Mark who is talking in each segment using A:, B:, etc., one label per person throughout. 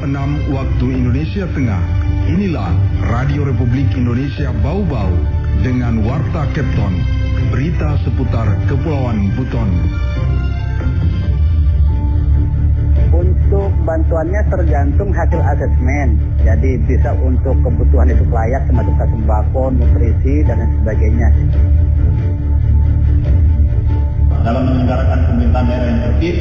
A: 6 waktu Indonesia Tengah. Inilah Radio Republik Indonesia Bau-Bau dengan Warta Kepton, berita seputar Kepulauan Buton.
B: Untuk bantuannya tergantung hasil asesmen. Jadi bisa untuk kebutuhan hidup layak semacam sembako, nutrisi dan lain sebagainya.
C: Dalam menyelenggarakan pemerintahan daerah yang tertib,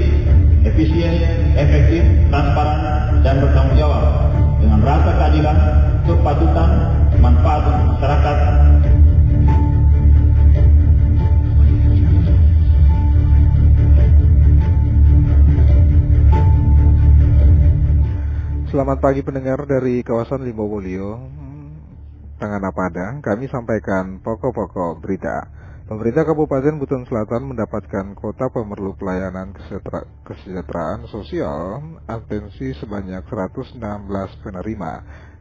C: efisien, efektif, transparan, dan bertanggung jawab dengan rasa keadilan, kepatutan, manfaat untuk masyarakat.
D: Selamat pagi pendengar dari kawasan Limbobolio. Tangan apa ada? Kami sampaikan pokok-pokok berita. Pemerintah Kabupaten Buton Selatan mendapatkan kuota pemerlu pelayanan kesejahteraan sosial atensi sebanyak 116 penerima.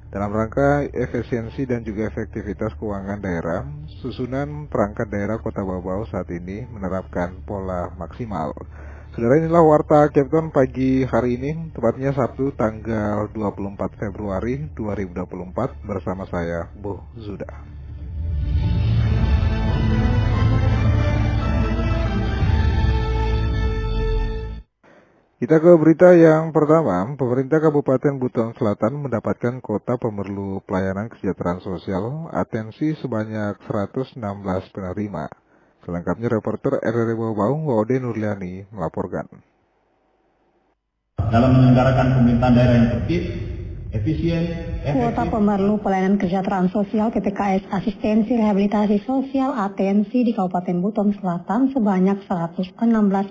D: Dalam rangka efisiensi dan juga efektivitas keuangan daerah, susunan perangkat daerah Kota Bau-Bau saat ini menerapkan pola maksimal. Saudara, inilah Warta Kepton pagi hari ini, tepatnya Sabtu tanggal 24 Februari 2024 bersama saya, Bu Zuda. Kita ke berita yang pertama. Pemerintah Kabupaten Buton Selatan mendapatkan kuota pemerlu pelayanan kesejahteraan sosial atensi sebanyak 116 penerima. Selengkapnya reporter RRI Bau-Bau, Waude Nurliani melaporkan.
C: Dalam menyelenggarakan pemerintahan daerah yang tertib, efisien,
E: kuota pemerlu pelayanan kesejahteraan sosial PPKS asistensi rehabilitasi sosial atensi di Kabupaten Buton Selatan sebanyak 116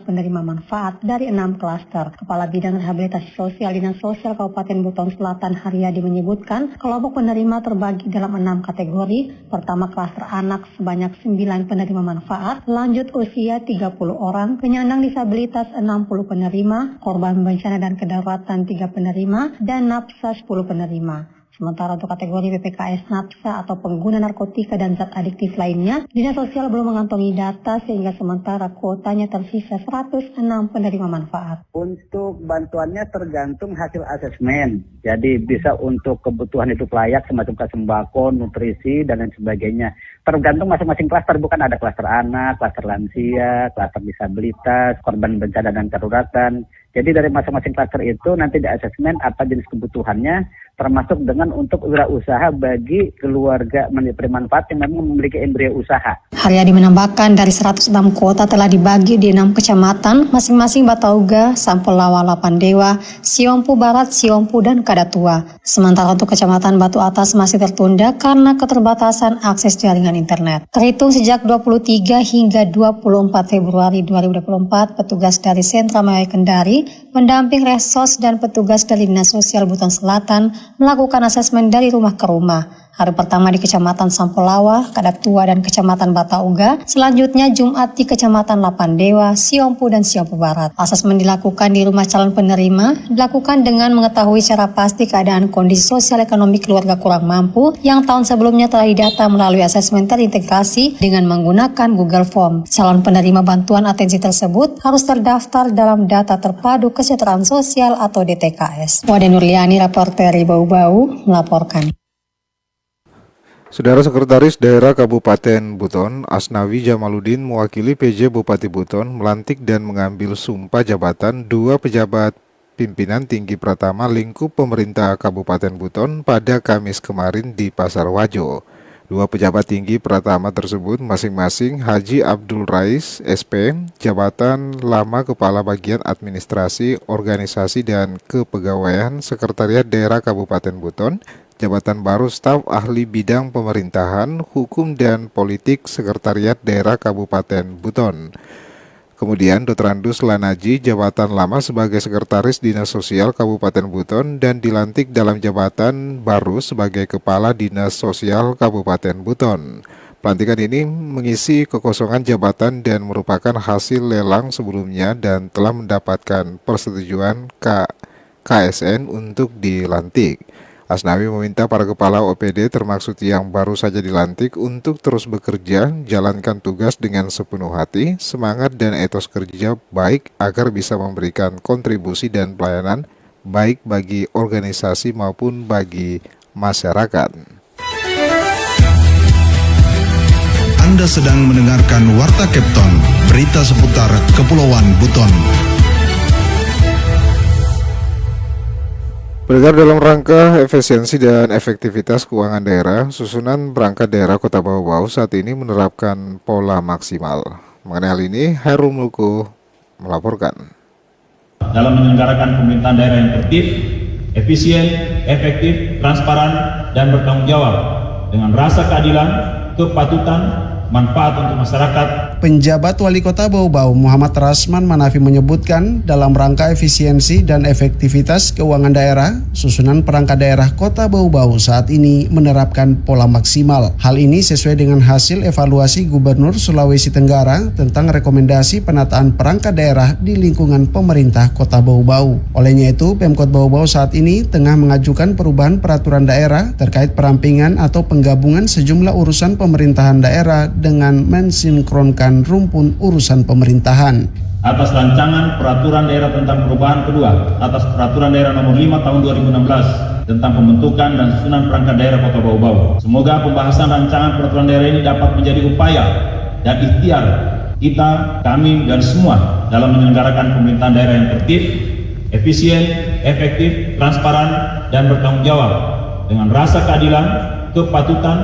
E: penerima manfaat dari 6 klaster. Kepala Bidang Rehabilitasi Sosial Dinas Sosial Kabupaten Buton Selatan Haryadi menyebutkan kelompok penerima terbagi dalam 6 kategori. Pertama, klaster anak sebanyak 9 penerima manfaat, lanjut usia 30 orang, penyandang disabilitas 60 penerima, korban bencana dan kedaruratan 3 penerima, dan nafsa 10 penerima. Sementara untuk kategori PPKS nafsa atau pengguna narkotika dan zat adiktif lainnya, Dinas Sosial belum mengantongi data sehingga sementara kuotanya tersisa 106 penerima manfaat.
B: Untuk bantuannya tergantung hasil asesmen. Jadi bisa untuk kebutuhan hidup layak semacam sembako, nutrisi dan lain sebagainya. Tergantung masing-masing klaster, bukan ada klaster anak, klaster lansia, klaster disabilitas, korban bencana dan daruratan. Jadi dari masing-masing klaster itu nanti di asesmen apa jenis kebutuhannya, termasuk dengan untuk wirausaha bagi keluarga penerima manfaat yang memang memiliki embrio usaha.
E: Haryadi menambahkan dari 106 kuota telah dibagi di 6 kecamatan, masing-masing Batauga, Sampelawa, Lapandewa, Siompu Barat, Siompu, dan Kadatua. Sementara untuk kecamatan Batu Atas masih tertunda karena keterbatasan akses jaringan internet. Terhitung sejak 23 hingga 24 Februari 2024, petugas dari Sentra Mayai Kendari, pendamping Resos dan petugas dari Dinas Sosial Buton Selatan melakukan asesmen dari rumah ke rumah. Hari pertama di Kecamatan Sampolawa, Kadatua, dan Kecamatan Batauga. Selanjutnya Jumat di Kecamatan Lapandewa, Siompu, dan Siompu Barat. Asesmen dilakukan di rumah calon penerima, dilakukan dengan mengetahui secara pasti keadaan kondisi sosial ekonomi keluarga kurang mampu yang tahun sebelumnya telah didata melalui asesmen terintegrasi dengan menggunakan Google Form. Calon penerima bantuan atensi tersebut harus terdaftar dalam data terpadu kesejahteraan sosial atau DTKS. Waude Nurliani, reporter Bau-Bau, melaporkan.
D: Saudara Sekretaris Daerah Kabupaten Buton, Asnawi Jamaludin mewakili PJ Bupati Buton melantik dan mengambil sumpah jabatan 2 pejabat pimpinan tinggi Pratama lingkup pemerintah Kabupaten Buton pada Kamis kemarin di Pasar Wajo. 2 pejabat tinggi Pratama tersebut masing-masing Haji Abdul Rais, SP, jabatan lama Kepala Bagian Administrasi, Organisasi dan Kepegawaian Sekretariat Daerah Kabupaten Buton, jabatan baru staf ahli bidang pemerintahan, hukum dan politik Sekretariat Daerah Kabupaten Buton. Kemudian Dr. Andus Lanaji jabatan lama sebagai Sekretaris Dinas Sosial Kabupaten Buton dan dilantik dalam jabatan baru sebagai Kepala Dinas Sosial Kabupaten Buton. Pelantikan ini mengisi kekosongan jabatan dan merupakan hasil lelang sebelumnya dan telah mendapatkan persetujuan KSN untuk dilantik. Asnawi meminta para kepala OPD termasuk yang baru saja dilantik untuk terus bekerja, jalankan tugas dengan sepenuh hati, semangat dan etos kerja baik agar bisa memberikan kontribusi dan pelayanan baik bagi organisasi maupun bagi masyarakat.
A: Anda sedang mendengarkan Warta Kepton, berita seputar Kepulauan Buton.
D: Pendengar, dalam rangka efisiensi dan efektivitas keuangan daerah, susunan perangkat daerah Kota Bau-Bau saat ini menerapkan pola maksimal. Mengenai hal ini, Hairul Mulku melaporkan.
C: Dalam menyelenggarakan pemerintahan daerah yang tertib, efisien, efektif, transparan, dan bertanggung jawab dengan rasa keadilan, kepatutan, manfaat untuk masyarakat.
F: Penjabat Wali Kota Bau-Bau Muhammad Rasman Manafi menyebutkan dalam rangka efisiensi dan efektivitas keuangan daerah, susunan perangkat daerah Kota Bau-Bau saat ini menerapkan pola maksimal. Hal ini sesuai dengan hasil evaluasi Gubernur Sulawesi Tenggara tentang rekomendasi penataan perangkat daerah di lingkungan pemerintah Kota Bau-Bau. Olehnya itu, Pemkot Bau-Bau saat ini tengah mengajukan perubahan peraturan daerah terkait perampingan atau penggabungan sejumlah urusan pemerintahan daerah dengan mensinkronkan rumpun urusan pemerintahan.
C: Atas rancangan peraturan daerah tentang perubahan kedua atas peraturan daerah nomor 5 tahun 2016 tentang pembentukan dan susunan perangkat daerah Kota Bau-Bau. Semoga pembahasan rancangan peraturan daerah ini dapat menjadi upaya dan ikhtiar kita, kami, dan semua dalam menyelenggarakan pemerintahan daerah yang tertib, efisien, efektif, transparan, dan bertanggung jawab dengan rasa keadilan, kepatutan,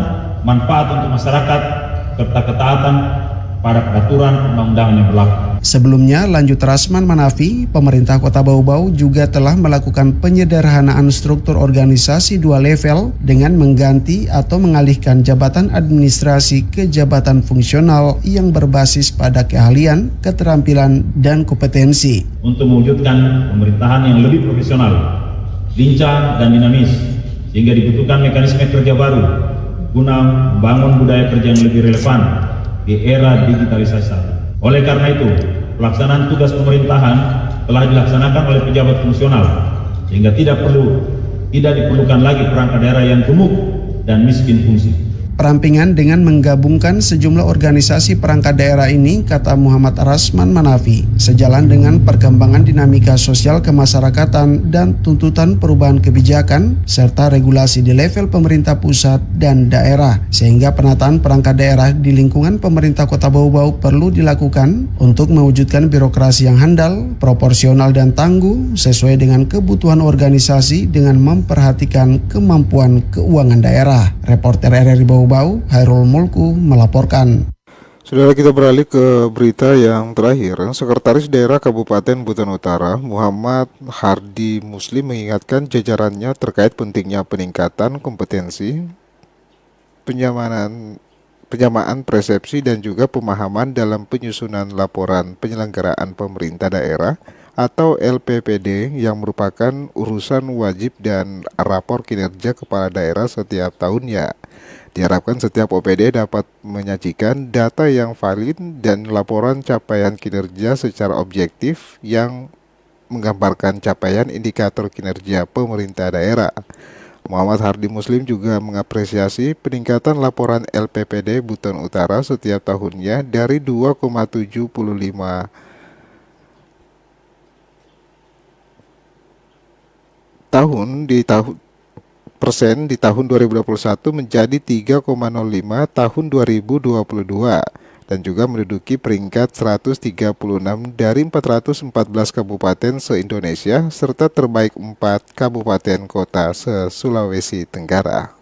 C: manfaat untuk masyarakat, serta ketaatan pada peraturan undang-undang yang berlaku.
F: Sebelumnya, lanjut Rasman Manafi, pemerintah Kota Bau-Bau juga telah melakukan penyederhanaan struktur organisasi 2 level dengan mengganti atau mengalihkan jabatan administrasi ke jabatan fungsional yang berbasis pada keahlian, keterampilan, dan kompetensi.
C: Untuk mewujudkan pemerintahan yang lebih profesional, lincah, dan dinamis, sehingga dibutuhkan mekanisme kerja baru guna membangun budaya kerja yang lebih relevan di era digitalisasi. Oleh karena itu, pelaksanaan tugas pemerintahan telah dilaksanakan oleh pejabat fungsional, sehingga tidak diperlukan lagi perangkat daerah yang gemuk dan miskin fungsi.
F: Perampingan dengan menggabungkan sejumlah organisasi perangkat daerah ini, kata Muhammad Rasman Manafi, sejalan dengan perkembangan dinamika sosial kemasyarakatan dan tuntutan perubahan kebijakan serta regulasi di level pemerintah pusat dan daerah, sehingga penataan perangkat daerah di lingkungan pemerintah Kota Bau-Bau perlu dilakukan untuk mewujudkan birokrasi yang handal, proporsional, dan tangguh sesuai dengan kebutuhan organisasi dengan memperhatikan kemampuan keuangan daerah. Reporter RRI Bau-Bau, Hairul Mulku melaporkan.
D: Saudara, kita beralih ke berita yang terakhir. Sekretaris Daerah Kabupaten Buton Utara, Muhammad Hardi Muslim, mengingatkan jajarannya terkait pentingnya peningkatan kompetensi, penyamaan persepsi, dan juga pemahaman dalam penyusunan laporan penyelenggaraan pemerintah daerah atau LPPD yang merupakan urusan wajib dan rapor kinerja kepala daerah setiap tahunnya. Diharapkan setiap OPD dapat menyajikan data yang valid dan laporan capaian kinerja secara objektif yang menggambarkan capaian indikator kinerja pemerintah daerah. Muhammad Hardi Muslim juga mengapresiasi peningkatan laporan LPPD Buton Utara setiap tahunnya dari 2,75 persen di tahun 2021 menjadi 3,05 tahun 2022 dan juga menduduki peringkat 136 dari 414 kabupaten se-Indonesia serta terbaik 4 kabupaten kota se-Sulawesi Tenggara.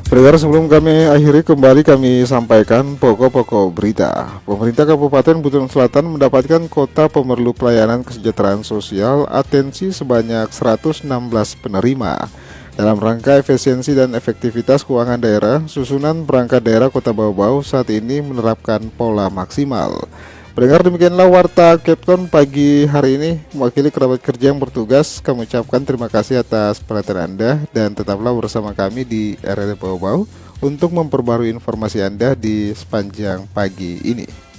D: Pendengar, sebelum kami akhiri, kami sampaikan pokok-pokok berita. Pemerintah Kabupaten Buton Selatan mendapatkan kota pemerlu pelayanan kesejahteraan sosial atensi sebanyak 116 penerima. Dalam rangka efisiensi dan efektivitas keuangan daerah, susunan perangkat daerah Kota Bau-Bau saat ini menerapkan pola maksimal. Pendengar, demikianlah Warta Kepton pagi hari ini. Mewakili kerabat kerja yang bertugas, kami ucapkan terima kasih atas perhatian Anda dan tetaplah bersama kami di RRI Bau-Bau untuk memperbarui informasi Anda di sepanjang pagi ini.